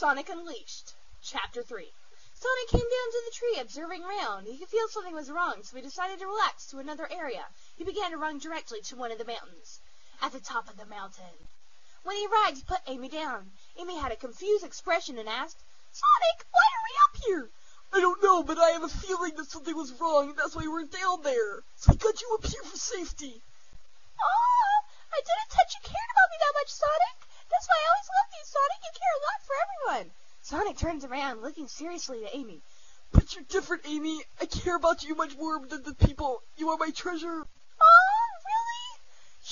Sonic Unleashed, Chapter 3. Sonic came down to the tree, observing around. He could feel something was wrong, so he decided to relax to another area. He began to run directly to one of the mountains. At the top of the mountain. When he arrived, he put Amy down. Amy had a confused expression and asked, "Sonic, why are we up here?" "I don't know, but I have a feeling that something was wrong, and that's why we're down there. So I got you up here for safety." I didn't thought you cared about me that much, Sonic. That's why I always loved you, Sonic. You care a lot for everyone. Sonic turns around, looking seriously to Amy. "But you're different, Amy. I care about you much more than the people. You are my treasure." Really?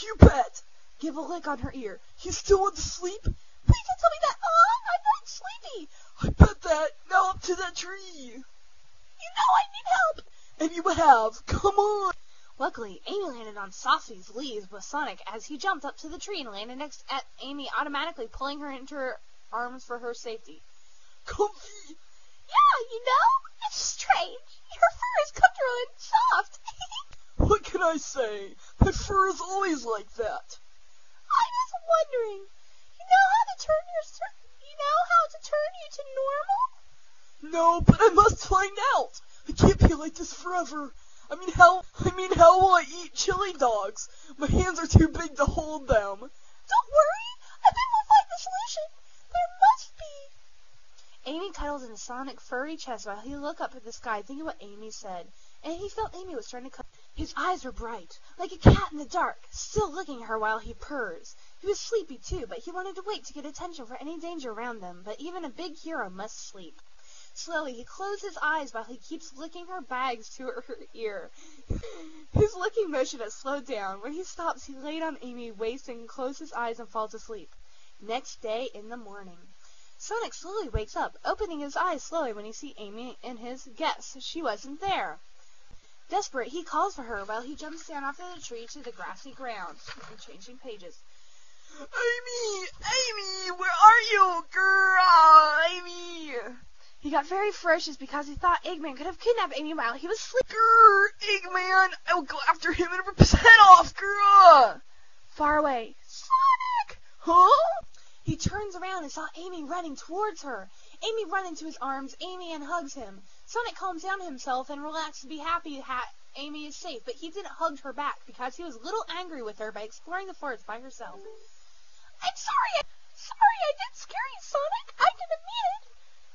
"You bet." Give a lick on her ear. "You still want to sleep?" "Please don't tell me that. I'm not sleepy." "I bet that. Now up to that tree." "You know I need help." "And you have. Come on." Luckily, Amy landed on Softy's leaves with Sonic as he jumped up to the tree and landed next at Amy, automatically pulling her into her arms for her safety. "Comfy." "Yeah, it's strange. Your fur is comfortable and soft." "What can I say? My fur is always like that." "I was wondering, you know how to turn you to normal?" "No, but I must find out. I can't be like this forever. I mean, how will I eat chili dogs? My hands are too big to hold them." "Don't worry. I bet we'll find the solution. There must be." Amy cuddled in Sonic's furry chest while he looked up at the sky, thinking what Amy said. And he felt Amy was trying to cuddle. His eyes were bright, like a cat in the dark, still looking at her while he purrs. He was sleepy too, but he wanted to wait to get attention for any danger around them. But even a big hero must sleep. Slowly, he closed his eyes while he keeps licking her bags to her ear. His licking motion had slowed down. When he stops, he laid on Amy's waist and closed his eyes and falls asleep. Next day in the morning. Sonic slowly wakes up, opening his eyes slowly when he sees Amy and his guests. She wasn't there. Desperate, he calls for her while he jumps down off of the tree to the grassy ground. Changing pages. Amy, where are you? Girl, Amy. He got very ferocious because he thought Eggman could have kidnapped Amy while he was sleeping. Grr, Eggman, I will go after him and rip his head off, grr. Far away. Sonic! Huh? He turns around and saw Amy running towards her. Amy runs into his arms, Amy, and hugs him. Sonic calms down himself and relaxed to be happy Amy is safe, but he didn't hug her back because he was a little angry with her by exploring the forest by herself. "I'm sorry I did scare you, Sonic. I didn't mean it."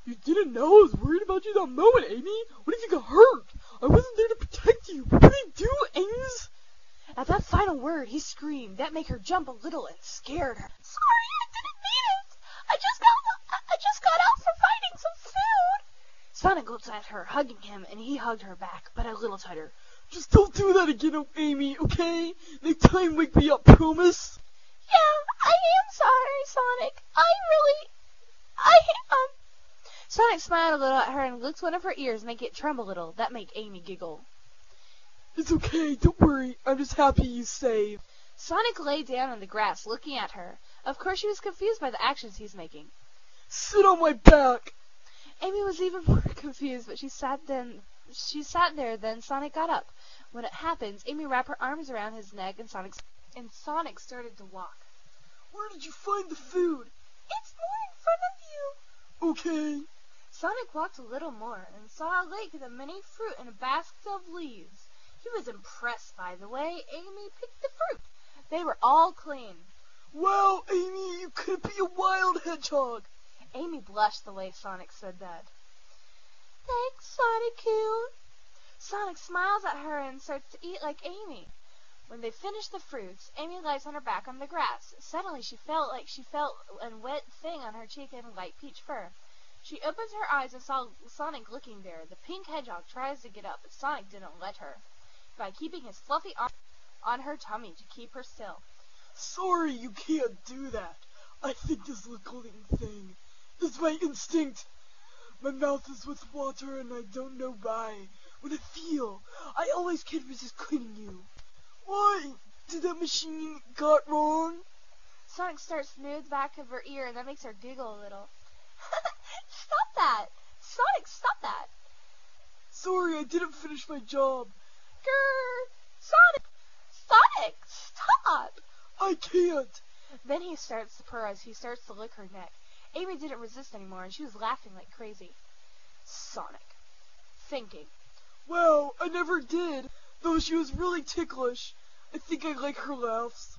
"You didn't know I was worried about you that moment, Amy? What if you got hurt? I wasn't there to protect you. What did I do, Ames?" At that final word, he screamed. That made her jump a little and scared her. "Sorry, I didn't mean it. I just got out for finding some food." Sonic looked at her, hugging him, and he hugged her back, but a little tighter. "Just don't do that again, Amy, okay? Next time, wake me up, promise?" "Yeah, I am sorry, Sonic. I am." Sonic smiled a little at her and licked one of her ears, making it tremble a little. That made Amy giggle. "It's okay, don't worry. I'm just happy you saved." Sonic lay down on the grass, looking at her. Of course, she was confused by the actions he's making. "Sit on my back." Amy was even more confused, but she sat there. Then Sonic got up. When it happens, Amy wrapped her arms around his neck, and Sonic started to walk. "Where did you find the food?" "It's more in front of you." "Okay." Sonic walked a little more and saw a lake with many fruit and a basket of leaves. He was impressed by the way Amy picked the fruit. They were all clean. "Wow, Amy, you could be a wild hedgehog." Amy blushed the way Sonic said that. "Thanks, Sonic-kun." Sonic smiles at her and starts to eat like Amy. When they finish the fruits, Amy lies on her back on the grass. Suddenly she felt a wet thing on her cheek and light peach fur. She opens her eyes and saw Sonic looking there. The pink hedgehog tries to get up, but Sonic didn't let her, by keeping his fluffy arm on her tummy to keep her still. "Sorry, you can't do that. I think this little thing is my instinct. My mouth is with water and I don't know why. When I always can't resist cleaning you. Why? Did that machine got wrong?" Sonic starts to smooth the back of her ear, and that makes her giggle a little. "Stop that! Sonic, stop that!" "Sorry, I didn't finish my job." Grrr! Sonic, stop! "I can't." Then he starts to purr as he starts to lick her neck. Amy didn't resist anymore, and she was laughing like crazy. Sonic, thinking. Well, I never did, though she was really ticklish. I think I like her laughs.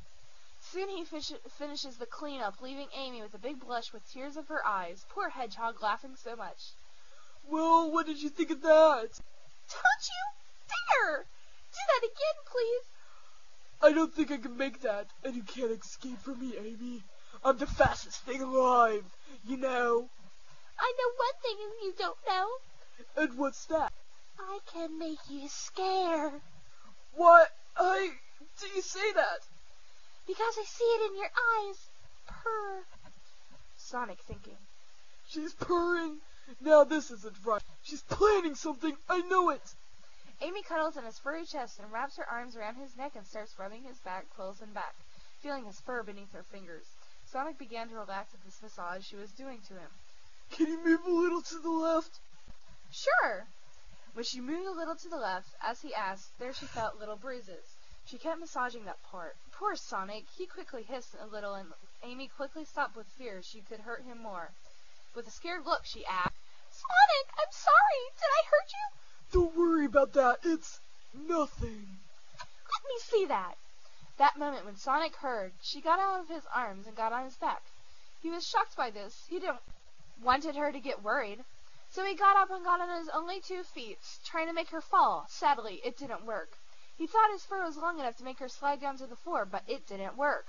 Soon he finishes the cleanup, leaving Amy with a big blush with tears of her eyes. Poor Hedgehog, laughing so much. Well, what did you think of that? Don't you dare! Do that again, please. I don't think I can make that, and you can't escape from me, Amy. I'm the fastest thing alive, you know. I know one thing you don't know. And what's that? I can make you scare. What? Do you say that? Because I see it in your eyes. Purr. Sonic, thinking. She's purring. Now this isn't right. She's planning something. I know it. Amy cuddles in his furry chest and wraps her arms around his neck and starts rubbing his back, quills, and back, feeling his fur beneath her fingers. Sonic began to relax at this massage she was doing to him. Can you move a little to the left? Sure. When she moved a little to the left, as he asked, there she felt little bruises. She kept massaging that part. Poor Sonic. He quickly hissed a little, and Amy quickly stopped with fear she could hurt him more. With a scared look, she asked, Sonic, I'm sorry. Did I hurt you? Don't worry about that. It's nothing. Let me see that. That moment when Sonic heard, she got out of his arms and got on his back. He was shocked by this. He didn't wanted her to get worried. So he got up and got on his only 2 feet, trying to make her fall. Sadly, it didn't work. He thought his fur was long enough to make her slide down to the floor, but it didn't work.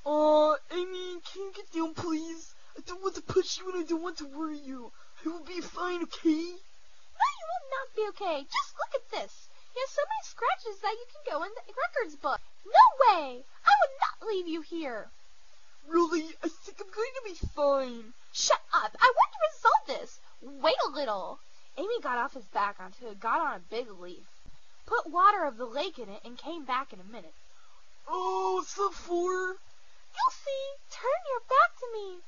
Amy, can you get down, please? I don't want to push you and I don't want to worry you. I will be fine, okay? No, you will not be okay. Just look at this. You have so many scratches that you can go in the records book. No way! I would not leave you here. Really? I think I'm going to be fine. Shut up! I want to resolve this. Wait a little. Amy got off his back got on a big leaf, put water of the lake in it, and came back in a minute. Oh, what's that for? You'll see. Turn your back to me.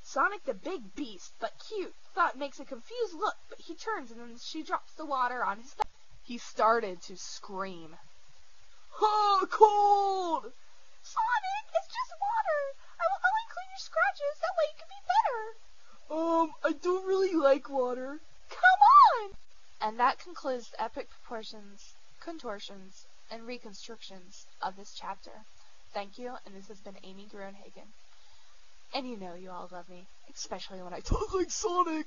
Sonic, the big beast, but cute, makes a confused look, but he turns and then she drops the water on his back. He started to scream. Oh, cold! Sonic, it's just water. I will only clean your scratches. That way you can be better. I don't really like water. Come on! And that concludes the epic proportions, contortions, and reconstructions of this chapter. Thank you, and this has been Amy Groenhagen. And you know you all love me, especially when I talk like Sonic.